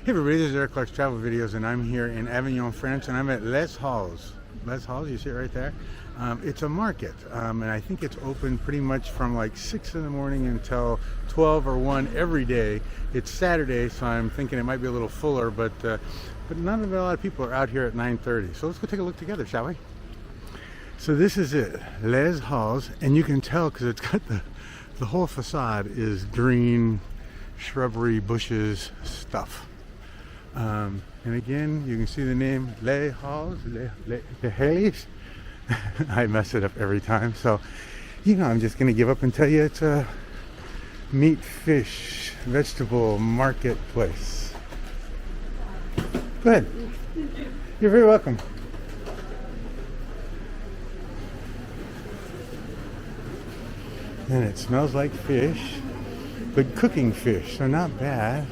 Hey everybody, this is Eric Clark's Travel Videos, and I'm here in Avignon, France, and I'm at Les Halles. Les Halles, you see it right there? It's a market, and I think it's open pretty much from like 6 in the morning until 12 or 1 every day. It's Saturday, so I'm thinking it might be a little fuller, but not a lot of people are out here at 9:30. So let's go take a look together, shall we? So this is it, Les Halles, and you can tell because it's got the whole facade is green, shrubbery, bushes, stuff. And again, you can see the name Les Halles, Les Halles. I mess it up every time, so I'm just going to give up and tell you it's a meat, fish, vegetable marketplace. Go ahead. You're very welcome. And it smells like fish, but cooking fish, so not bad.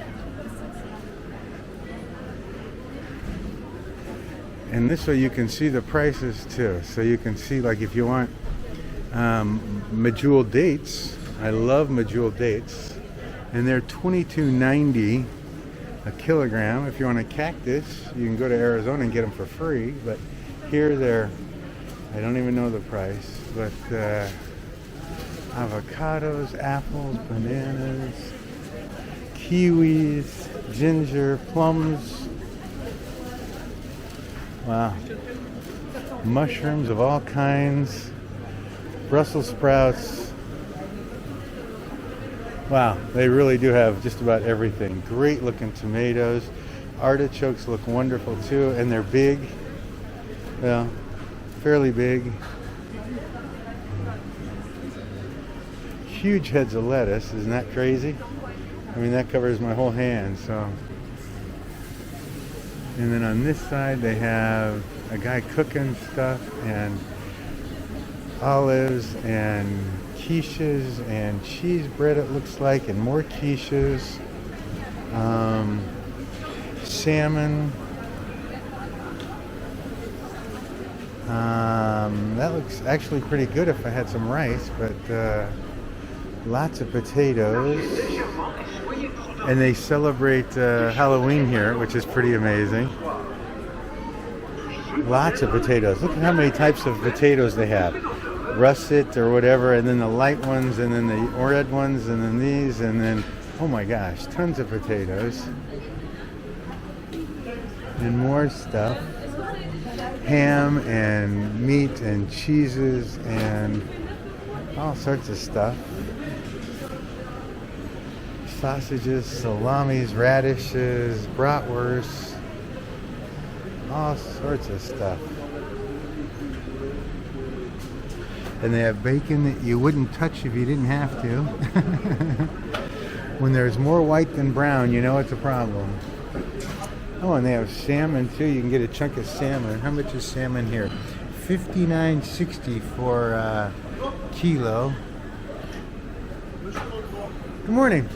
And this way you can see the prices too. So you can see, like, if you want medjool dates, I love medjool dates, and they're $22.90 a kilogram. If you want a cactus, you can go to Arizona and get them for free. But here they're, I don't even know the price, but avocados, apples, bananas, kiwis, ginger, plums. Wow. Mushrooms of all kinds, Brussels sprouts. Wow, they really do have just about everything. Great looking tomatoes. Artichokes look wonderful too, and they're big. Well, fairly big. Huge heads of lettuce, isn't that crazy? I mean, that covers my whole hand, so. And then on this side they have a guy cooking stuff, and olives and quiches and cheese bread, it looks like, and more quiches. Salmon. That looks actually pretty good if I had some rice, but lots of potatoes. And they celebrate Halloween here, which is pretty amazing. Lots of potatoes. Look at how many types of potatoes they have. Russet or whatever, and then the light ones, and then the red ones, and then these, and then, oh my gosh, tons of potatoes. And more stuff. Ham and meat and cheeses and all sorts of stuff. Sausages, salamis, radishes, bratwurst, all sorts of stuff. And they have bacon that you wouldn't touch if you didn't have to. When there's more white than brown, you know it's a problem. Oh, and they have salmon too. You can get a chunk of salmon. How much is salmon here? $59.60 for a kilo. Good morning.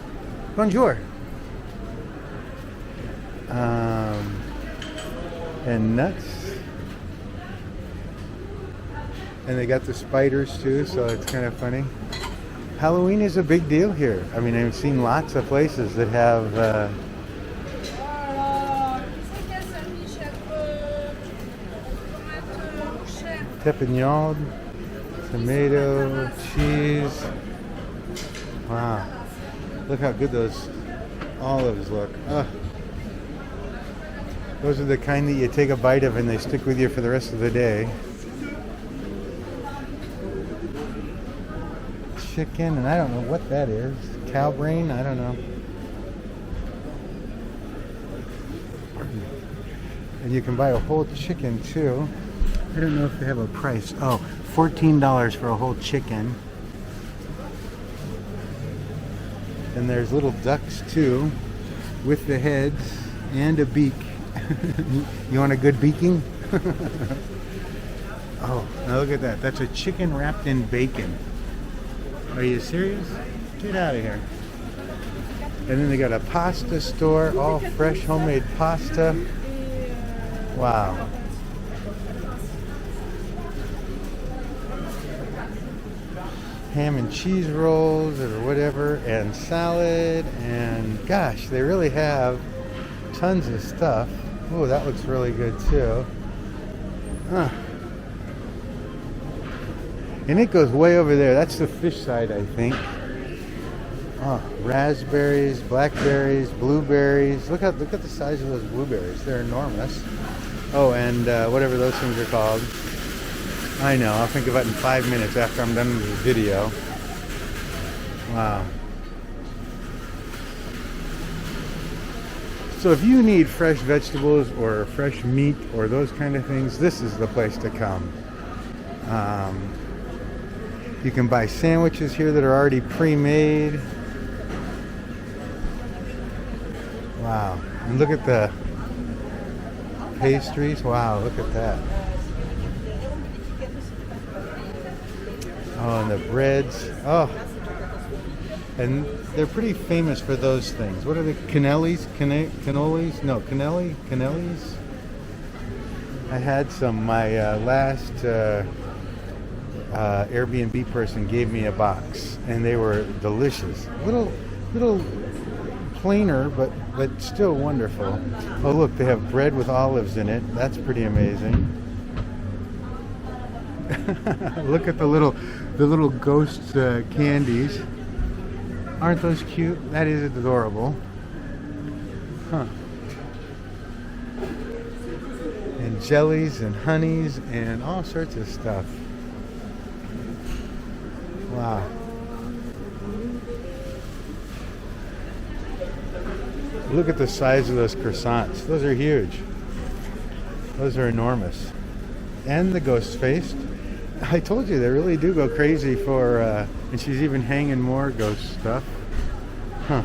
Bonjour. And nuts. And they got the spiders too, so it's kind of funny. Halloween is a big deal here. I mean, I've seen lots of places that have pepignon, tomato, cheese. Wow. Look how good those olives look. Those are the kind that you take a bite of and they stick with you for the rest of the day. Chicken, and I don't know what that is. Cow brain? I don't know. And you can buy a whole chicken too. I don't know if they have a price. Oh, $14 for a whole chicken. And there's little ducks too, with the heads and a beak. You want a good beaking? Oh, now look at that. That's a chicken wrapped in bacon. Are you serious? Get out of here. And then they got a pasta store, all fresh homemade pasta. Wow. Ham and cheese rolls or whatever, and salad, and gosh, they really have tons of stuff. Oh, that looks really good too. Huh. And it goes way over there. That's the fish side, I think. Oh, raspberries, blackberries, blueberries. Look at the size of those blueberries. They're enormous. Oh, and whatever those things are called. I know. I'll think of it in 5 minutes after I'm done with the video. Wow. So if you need fresh vegetables or fresh meat or those kind of things, this is the place to come. You can buy sandwiches here that are already pre-made. Wow. And look at the pastries. Wow, look at that. Oh, and the breads. Oh. And they're pretty famous for those things. What are the canellis? Cannolis? No, canellis? I had some. My last Airbnb person gave me a box, and they were delicious. Little plainer, but still wonderful. Oh, look, they have bread with olives in it. That's pretty amazing. Look at the little ghost candies. Aren't those cute? That is adorable. Huh. And jellies and honeys and all sorts of stuff. Wow. Look at the size of those croissants. Those are huge. Those are enormous. And the ghost-faced. I told you, they really do go crazy for, and she's even hanging more ghost stuff. Huh.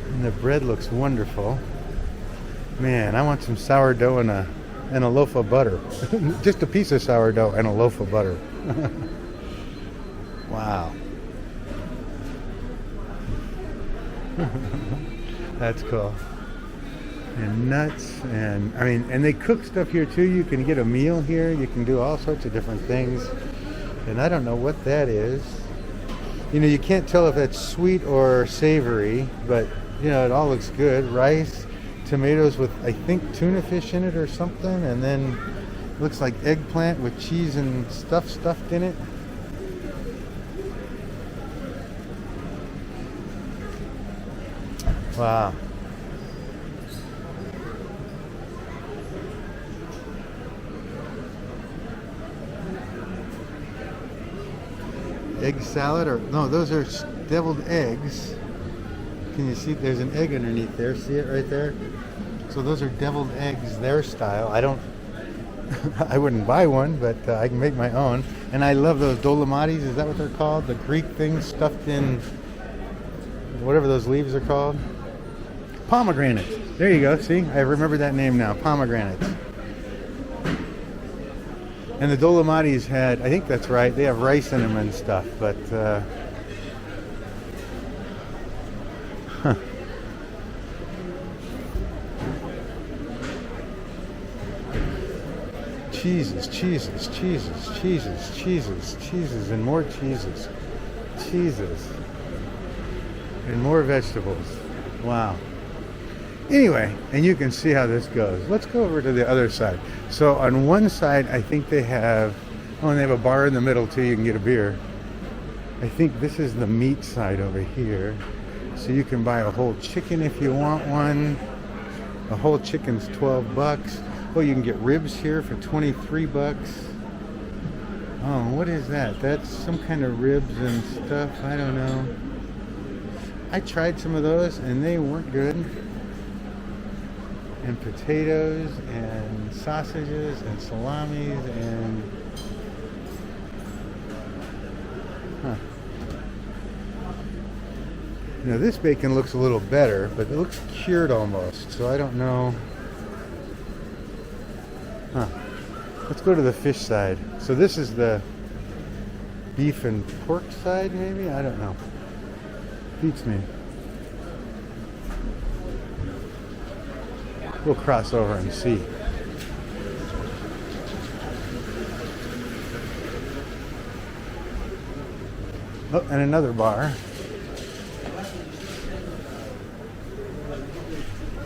And the bread looks wonderful. Man, I want some sourdough and a loaf of butter. Just a piece of sourdough and a loaf of butter. Wow. That's cool. And nuts, and I mean, and they cook stuff here too. You can get a meal here. You can do all sorts of different things. And I don't know what that is. You know, you can't tell if that's sweet or savory, but you know, it all looks good. Rice, tomatoes with, I think, tuna fish in it or something, and then it looks like eggplant with cheese and stuff stuffed in it. Wow. Egg salad, or no, those are deviled eggs. Can you see? There's an egg underneath there. See it right there? So those are deviled eggs, their style. I don't, I wouldn't buy one, but I can make my own. And I love those dolomites. Is that what they're called? The Greek things stuffed in whatever those leaves are called. Pomegranates. There you go. See, I remember that name now. Pomegranates. And the Dolomites had, I think that's right, they have rice in them and stuff, but huh. Cheeses, and more cheeses. Cheeses. And more vegetables. Wow. Anyway, and you can see how this goes. Let's go over to the other side. So on one side, I think they have, oh, and they have a bar in the middle too. You can get a beer. I think this is the meat side over here. So you can buy a whole chicken if you want one. A whole chicken's $12. Oh, you can get ribs here for $23. Oh, what is that? That's some kind of ribs and stuff. I don't know. I tried some of those and they weren't good. And potatoes and sausages and salamis and Now this bacon looks a little better, but it looks cured almost, so I don't know. Let's go to the fish side. So this is the beef and pork side, maybe? I don't know. Beats me. We'll cross over and see. Oh, and another bar.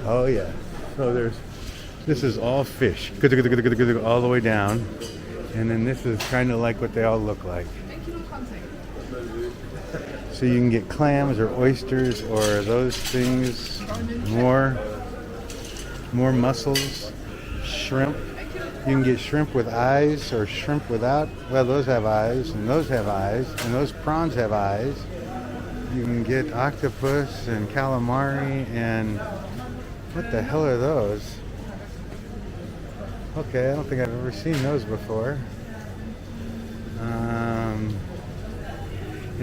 Oh yeah. So this is all fish, all the way down, and then this is kind of like what they all look like. So you can get clams or oysters or those things, more mussels, shrimp. You can get shrimp with eyes or shrimp without. Well, those have eyes, and those have eyes, and those prawns have eyes. You can get octopus and calamari, and what the hell are those? Okay, I don't think I've ever seen those before. And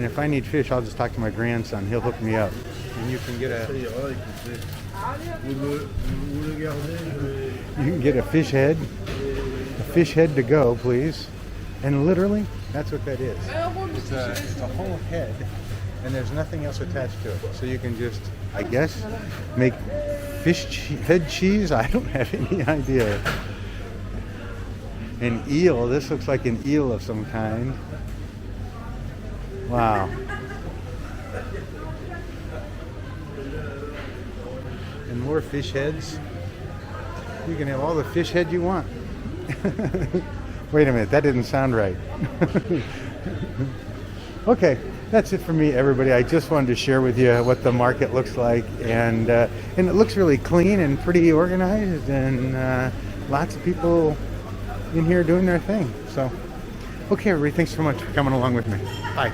if I need fish, I'll just talk to my grandson. He'll hook me up. And you can get a fish head. A fish head to go, please. And literally, that's what that is. It's a whole head, and there's nothing else attached to it. So you can just, I guess, make head cheese. I don't have any idea. An eel. This looks like an eel of some kind. Wow. And more fish heads. You can have all the fish head you want. Wait a minute, that didn't sound right. Okay, that's it for me, everybody. I just wanted to share with you what the market looks like, and it looks really clean and pretty organized, and lots of people in here doing their thing. So, okay, everybody, thanks so much for coming along with me. Bye.